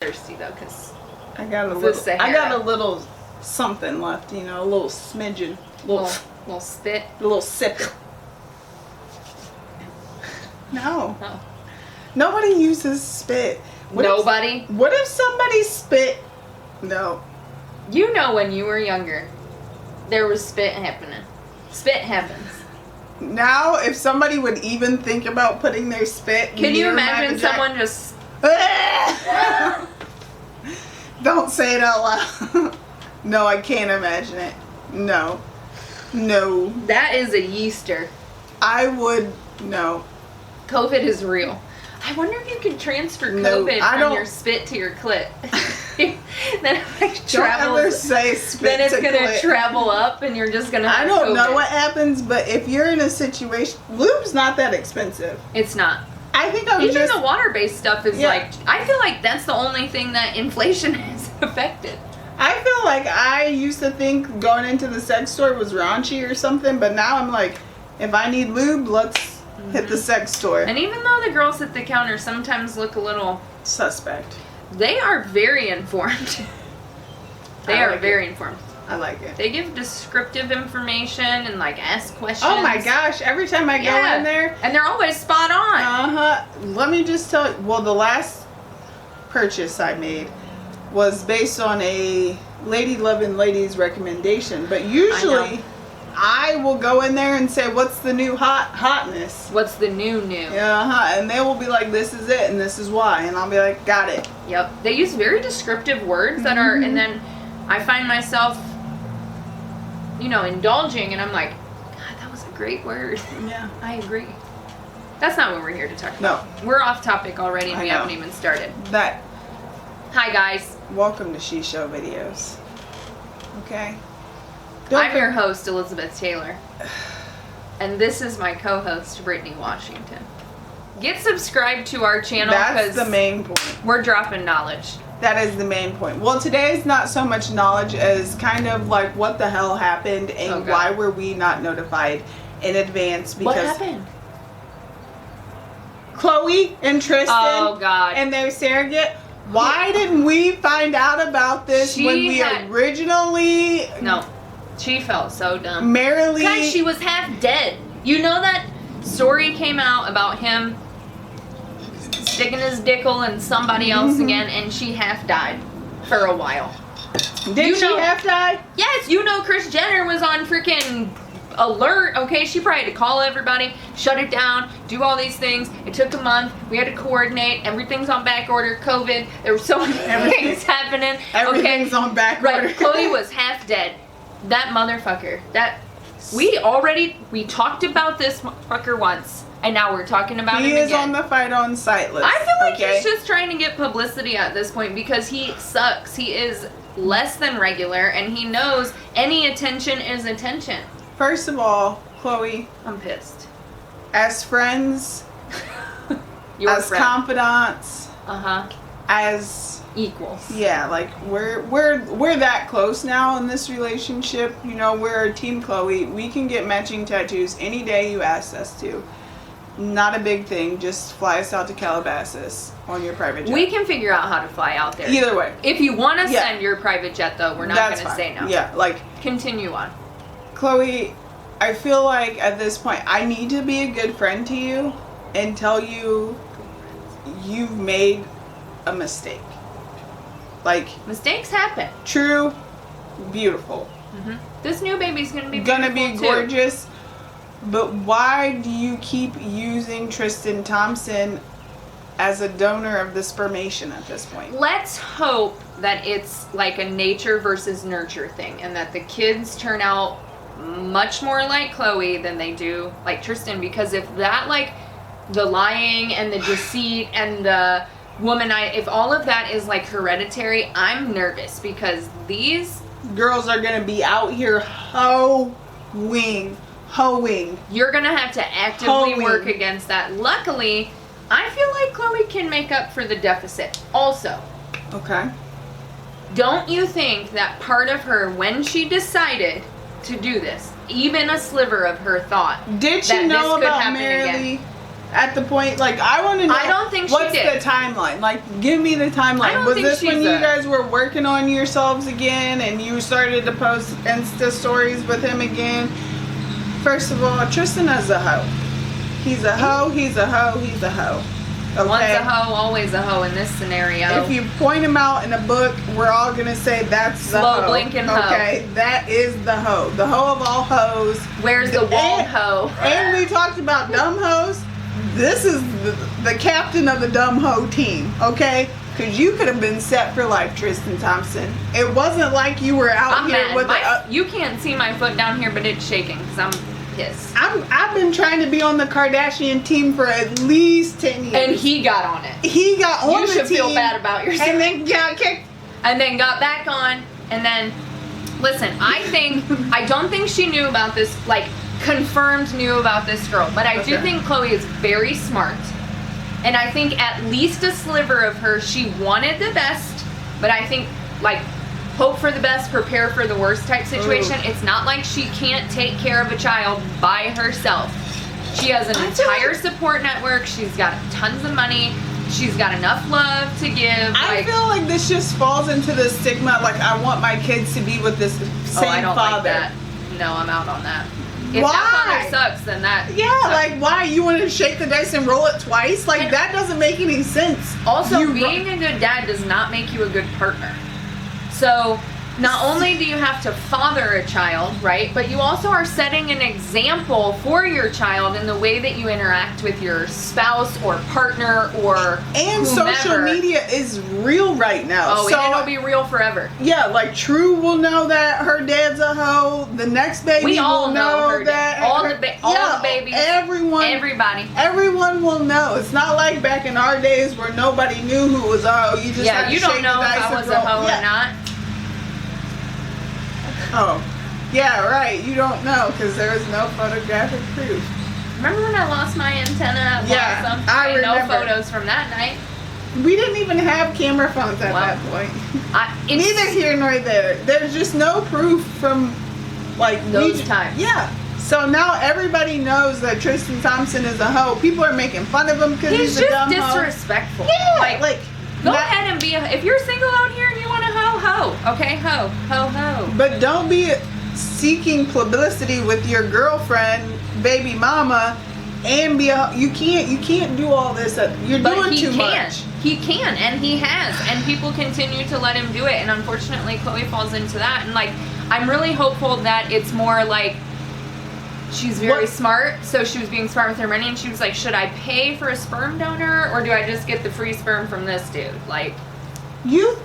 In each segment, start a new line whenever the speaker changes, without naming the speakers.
thirsty though, cause
I got a little something left, you know, a little smidgen,
little spit,
a little sip. No.
Oh.
Nobody uses spit.
Nobody?
What if somebody spit? No.
You know, when you were younger, there was spit happening. Spit happens.
Now, if somebody would even think about putting their spit
Can you imagine someone just...
Don't say it out loud. No, I can't imagine it. No. No.
That is a yeaster.
I would... No.
COVID is real. I wonder if you can transfer COVID from your spit to your clit. Then it like travels.
Don't ever say spit
then it's
to
gonna
clit.
Travel up, and you're just gonna have
I don't
COVID.
know what happens, but if you're in a situation, lube's not that expensive.
It's not.
I think I'm
even the water-based stuff is
Yeah.
like. I feel like that's the only thing that inflation has affected.
I feel like I used to think going into the sex store was raunchy or something, but now I'm like, if I need lube, let's hit the sex store.
And even though the girls at the counter sometimes look a little
suspect,
they are very informed. They are very informed.
I like it.
They give descriptive information and like ask questions.
Oh my gosh, every time I go in there.
And they're always spot on.
Uh-huh. Let me just tell you, well, the last purchase I made was based on a Lady Lovin' Ladies recommendation, but usually I will go in there and say, what's the new hotness?
What's the new?
And they will be like, this is it and this is why, and I'll be like, got it.
Yep. They use very descriptive words that are, and then I find myself, you know, indulging, and I'm like, God, that was a great word.
Yeah.
I agree. That's not what we're here to talk about.
No.
We're off topic already, and we
know.
haven't even started.
That.
Hi, guys.
Welcome to She Show Videos. Okay?
I'm your host, Elizabeth Taylor. And this is my co-host, Britany Washington. Get subscribed to our channel.
That's the main point.
We're dropping knowledge.
That is the main point. Well, today is not so much knowledge as kind of like what the hell happened and why were we not notified in advance. Because
what happened?
Chloe and Tristan and their surrogate. Why didn't we find out about this when we originally...
No. She felt so dumb.
Merrily...
Because she was half dead. You know that story came out about him sticking his dickle in somebody else again, and she half died for a while.
Did she half die?
Yes, you know Kris Jenner was on freaking alert, okay? She probably had to call everybody, shut it down, do all these things. It took a month. We had to coordinate. Everything's on back order. COVID. There were so many things happening.
Everything's on back order.
Right. Chloe was half dead. That motherfucker. We talked about this motherfucker once, and now we're talking about him again.
He is on the fight on sight list.
I feel like he's just trying to get publicity at this point because he sucks. He is less than regular, and he knows any attention is attention.
First of all, Chloe,
I'm pissed.
As friends, as confidants, as
equals.
Yeah, like we're that close now in this relationship. You know, we're Team Chloe. We can get matching tattoos any day you ask us to. Not a big thing. Just fly us out to Calabasas on your private jet.
We can figure out how to fly out there.
Either way.
If you want to send your private jet, though, we're not going to say no.
Yeah, like
continue on.
Chloe, I feel like at this point I need to be a good friend to you and tell you you've made a mistake. Like,
mistakes happen.
True, beautiful.
This new baby's gonna be
gorgeous. But why do you keep using Tristan Thompson as a donor of the spermation at this point?
Let's hope that it's like a nature versus nurture thing, and that the kids turn out much more like Chloe than they do like Tristan. Because if that, like, the lying and the deceit and the if all of that is like hereditary, I'm nervous because these
girls are gonna be out here hoeing.
You're gonna have to actively work against that. Luckily, I feel like Chloe can make up for the deficit. Also, don't you think that part of her, when she decided to do this, even a sliver of her thought,
did she know about Merrily at the point? Like, I want to know.
I don't think she
what's
did.
the timeline? Like, give me the timeline.
I don't
Was
think
this when
she's
you
a-
guys were working on yourselves again and you started to post Insta stories with him again? First of all, Tristan is a hoe. He's a hoe, he's a hoe, he's a hoe. Okay?
Once a hoe, always a hoe in this scenario.
If you point him out in a book, we're all gonna say that's the
Slow
hoe.
blinking hoe.
Okay, that is the hoe. The hoe of all hoes.
Where's the wall
And-
hoe?
And we talked about dumb hoes. This is the captain of the dumb hoe team, okay? Because you could have been set for life, Tristan Thompson. It wasn't like you were out
I'm
here
mad.
with
You can't see my foot down here, but it's shaking because I'm pissed.
I've been trying to be on the Kardashian team for at least 10 years.
And he got on it.
He got on
You
the
should
team.
feel bad about yourself.
And then got kicked.
And then got back on, and then, listen, I don't think she knew about this, like, confirmed knew about this girl, but I do
Okay.
think Chloe is very smart, and I think at least a sliver of her, she wanted the best, but I think, like, hope for the best, prepare for the worst type situation.
Ooh.
It's not like she can't take care of a child by herself. She has an
I feel
entire
like-
support network, she's got tons of money, she's got enough love to give.
I feel like this just falls into the stigma, like, I want my kids to be with this same
I don't
father.
like that. No, I'm out on that. If
Why?
that father sucks, then that
Yeah,
sucks.
like, why? You want to shake the dice and roll it twice? Like,
And-
that doesn't make any sense.
Also,
You
being a good dad does not make you a good partner. So, not only do you have to father a child, right, but you also are setting an example for your child in the way that you interact with your spouse or partner or
And
whomever.
social media is real right now.
Oh,
so,
and it'll be real forever.
yeah, like, True will know that her dad's a hoe. The next baby
We all
will
know her
that.
dad. All the babies.
Everyone will know. It's not like back in our days where nobody knew who was a hoe. You just had to
you don't
shake
know
the
if
dice
I
and
was a
roll.
hoe
Yeah.
or not.
Oh, yeah, right. You don't know because there is no photographic proof.
Remember when I lost my antenna at
Yeah,
Blossom?
I
And no
remember.
photos from that night.
We didn't even have camera phones at
Well,
that point.
It's
Neither here nor there. There's just no proof from, like,
Those times.
Yeah. So now everybody knows that Tristan Thompson is a hoe. People are making fun of him because
He's
he's a
just
dumb hoe.
disrespectful.
Yeah,
Like, go ahead and be if you're single out here and you want to hoe, okay, hoe.
But don't be seeking publicity with your girlfriend, baby mama, and be a. You can't do all this. You're
But
doing
he
too
can.
much.
He can, and he has, and people continue to let him do it. And unfortunately, Chloe falls into that. And like, I'm really hopeful that it's more like she's very
What-
smart. So she was being smart with her money, and she was like, should I pay for a sperm donor, or do I just get the free sperm from this dude? Like,
You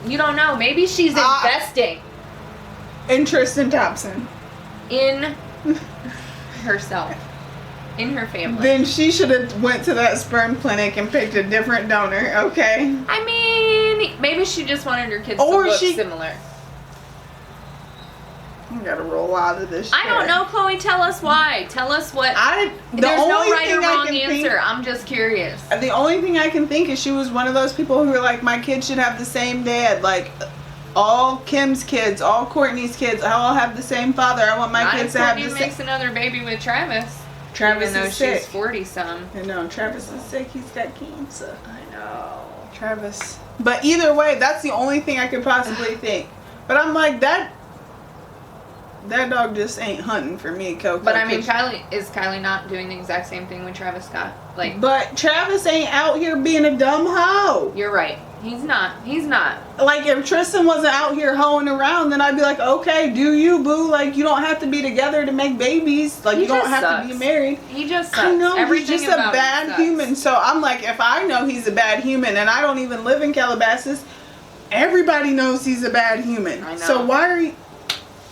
you don't know. Maybe she's investing
and Tristan Thompson.
in herself, in her family.
Then she should have went to that sperm clinic and picked a different donor, okay?
I mean, maybe she just wanted her kids
Or
to look
she-
similar.
You gotta roll out of this.
I don't
shit.
know, Chloe. Tell us why. Tell us what.
The
There's no
only
right or
thing I
wrong
can
answer.
think-
I'm just curious.
The only thing I can think is she was one of those people who were like, my kids should have the same dad. Like, all Kim's kids, all Courtney's kids, all have the same father. I want my
Not
kids
if
to have
Courtney
the same.
makes another baby with Travis.
Travis
even though
is sick.
she's 40-some.
I know, Travis is sick. He's got cancer.
I know.
Travis. But either way, that's the only thing I could possibly think. But I'm like, that dog just ain't hunting for me, KoKo.
But I mean, is Kylie not doing the exact same thing with Travis Scott? Like,
But Travis ain't out here being a dumb hoe.
you're right. He's not. He's not.
Like, if Tristan wasn't out here hoeing around, then I'd be like, okay, do you, boo? Like, you don't have to be together to make babies. Like,
He
you don't
just
have
sucks.
to be married.
He just sucks.
I know,
Everything
he's just a
about him
bad
sucks.
human. So I'm like, if I know he's a bad human and I don't even live in Calabasas, everybody knows he's a bad human.
I know.
So why are you,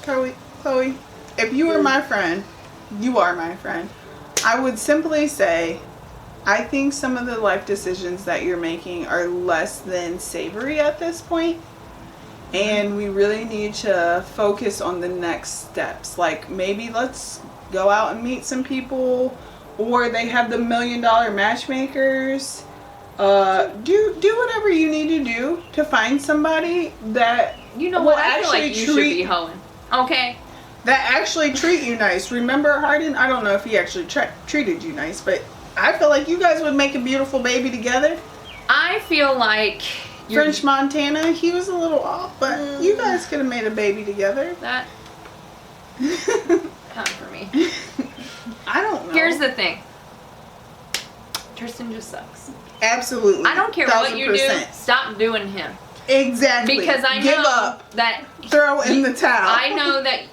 Chloe, if you were my friend, you are my friend, I would simply say, I think some of the life decisions that you're making are less than savory at this point. And we really need to focus on the next steps. Like, maybe let's go out and meet some people, or they have the $1 million matchmakers. Do whatever you need to do to find somebody that
You know
will
what? I feel like
actually
you should be hoeing. Okay.
that actually treat you nice. Remember Harden? I don't know if he actually treated you nice, but I feel like you guys would make a beautiful baby together.
I feel like
French Montana, he was a little off, but you guys could have made a baby together.
That not for me.
I don't know.
Here's the thing. Tristan just sucks.
Absolutely.
I don't care what you do.
1000%.
Stop doing him.
Exactly.
Because I
Give
know
up.
that
Throw in the towel.
I know that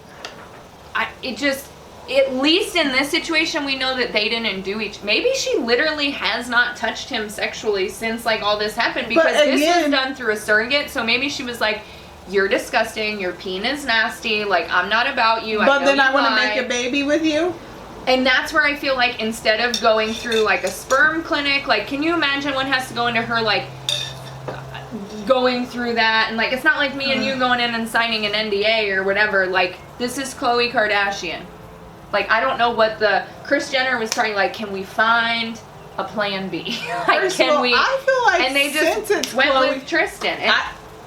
at least in this situation, we know that they didn't do maybe she literally has not touched him sexually since like all this happened, because this was done through a surrogate. So maybe she was like, you're disgusting, your peen is nasty, like I'm not about you.
But then I want to make a baby with you.
And that's where I feel like instead of going through like a sperm clinic, like can you imagine what has to go into her like going through that? And like it's not like me and you going in and signing an NDA or whatever. Like this is Khloe Kardashian. Like I don't know what Kris Jenner was probably like, can we find a plan B? Like
First of all, I feel like
and they just went with Tristan. And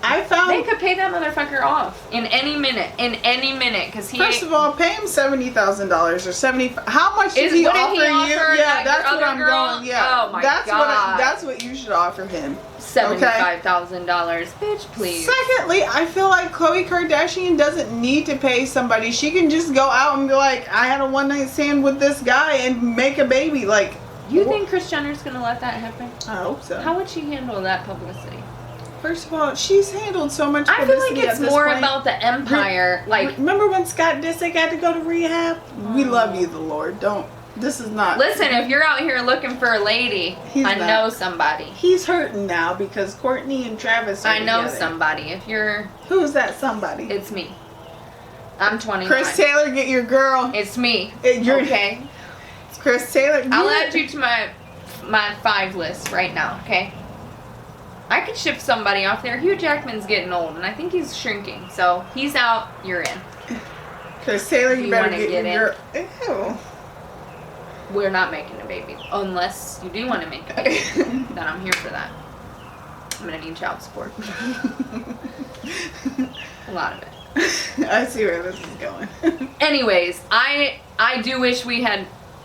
I found
they could pay that motherfucker off in any minute, because he.
First of all, pay him $70,000 or 70. How much did he offer you? Yeah, that's what I'm going. Yeah,
oh my
God. That's what you should offer him.
$75,000, bitch, please.
Secondly, I feel like Khloe Kardashian doesn't need to pay somebody. She can just go out and be like, I had a one night stand with this guy and make a baby. Like,
you think Kris Jenner's gonna let that happen?
I hope so.
How would she handle that publicity?
First of all, she's handled so much publicity.
I feel like it's more about the empire. Like,
remember when Scott Disick had to go to rehab? We love you, the Lord. Don't. This is not.
Listen, if you're out here looking for a lady, I know somebody.
He's hurting now because Courtney and Travis are
know
together.
Somebody. If you're.
Who's that somebody?
It's me. I'm 29.
Chris Taylor, get your girl.
It's me.
You're
okay.
It's Chris Taylor.
I'll add you to my 5 list right now. Okay. I could ship somebody off there. Hugh Jackman's getting old, and I think he's shrinking. So he's out. You're in.
Chris Taylor, you better get your
in.
Ew.
We're not making a baby unless you do want to make a baby. Then I'm here for that. I'm gonna need child support. A lot of it.
I see where this is going.
Anyways, I do wish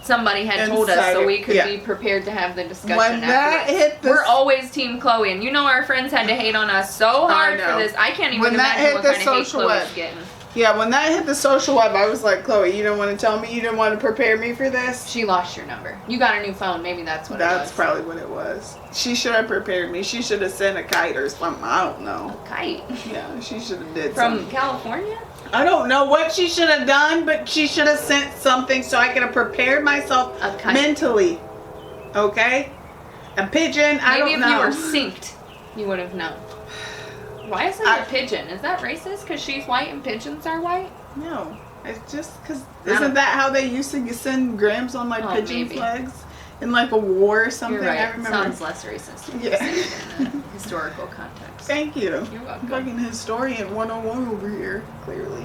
somebody had told us so we could be prepared to have the discussion.
When that hit
we're always Team Khloe, and you know our friends had to hate on us so hard for this. I can't even imagine what kind of hate Khloe's getting.
Yeah, when that hit the social web, I was like, Khloe, you don't want to tell me? You didn't want to prepare me for this?
She lost your number. You got a new phone. Maybe that's what it was.
That's probably what it was. She should have prepared me. She should have sent a kite or something. I don't know.
A kite?
Yeah, she should have did
From
something.
California?
I don't know what she should have done, but she should have sent something so I could have prepared myself mentally. Okay? A pigeon, I don't know.
Maybe if you were synced, you would have known. Why is that a pigeon? Is that racist because she's white and pigeons are white?
No. It's just because, isn't that how they used to send grams on like pigeons' legs? In like a war or something?
You're right.
I remember.
Sounds less racist.
Yeah.
In a historical context.
Thank you.
You're welcome.
Fucking historian 101 over here, clearly.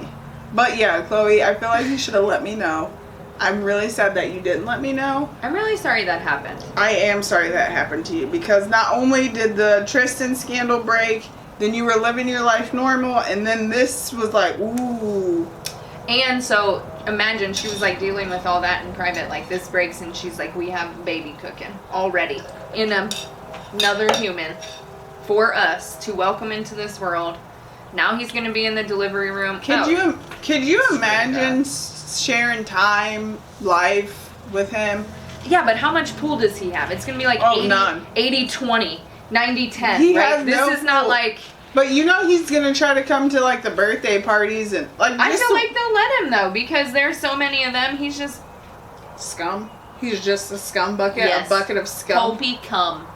But yeah, Khloe, I feel like you should have let me know. I'm really sad that you didn't let me know.
I'm really sorry that happened.
I am sorry that happened to you because not only did the Tristan scandal break, then you were living your life normal, and then this was like, ooh.
And so imagine she was like dealing with all that in private, like this breaks and she's like, we have a baby cooking already in another human for us to welcome into this world. Now he's going to be in the delivery room.
Could you imagine sharing time, life with him?
Yeah, but how much pool does he have? It's going to be like 80-20, 90-10, right? This is not like...
But you know he's going to try to come to like the birthday parties and like...
I feel like they'll let him though because there's so many of them. He's just...
Scum? He's just a scum bucket? Yes. A bucket of scum?
Pulpy cum.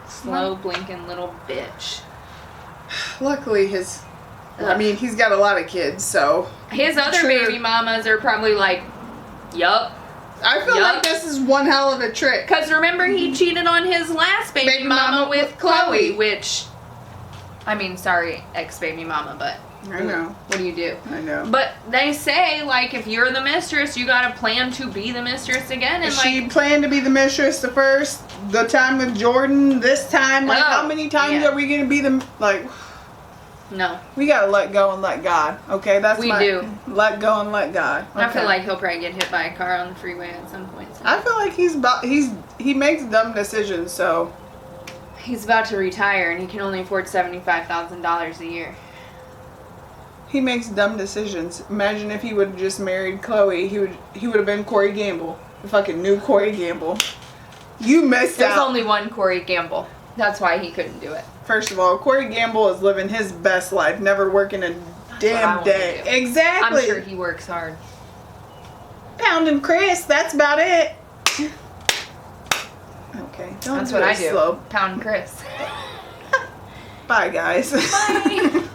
Slow blinking little bitch.
Luckily he's got a lot of kids, so...
His other baby mamas are probably like, yup.
I feel like this is one hell of a trick.
Because remember he cheated on his last baby mama with Khloe, which... I mean, sorry, ex-baby mama, but...
I know.
What do you do?
I know.
But they say, like, if you're the mistress, you gotta plan to be the mistress again. And
she planned to be the mistress the time with Jordan, this time. Like, how many times are we gonna be the... Like...
No.
We gotta let go and let God. Okay, that's
We do.
Let go and let God. Okay.
I feel like he'll probably get hit by a car on the freeway at some point. So.
I feel like he makes dumb decisions, so
He's about to retire and he can only afford $75,000 a year.
he makes dumb decisions. Imagine if he would have just married Chloe, he would have been Corey Gamble. The fucking new Corey Gamble. You missed
There's
out.
only one Corey Gamble. That's why he couldn't do it.
First of all, Corey Gamble is living his best life, never working a damn day. Exactly.
I'm sure he works hard.
Pounding Chris, that's about it. Okay, don't
That's
do
what
it
I do.
slow.
Pound Chris.
Bye, guys.
Bye.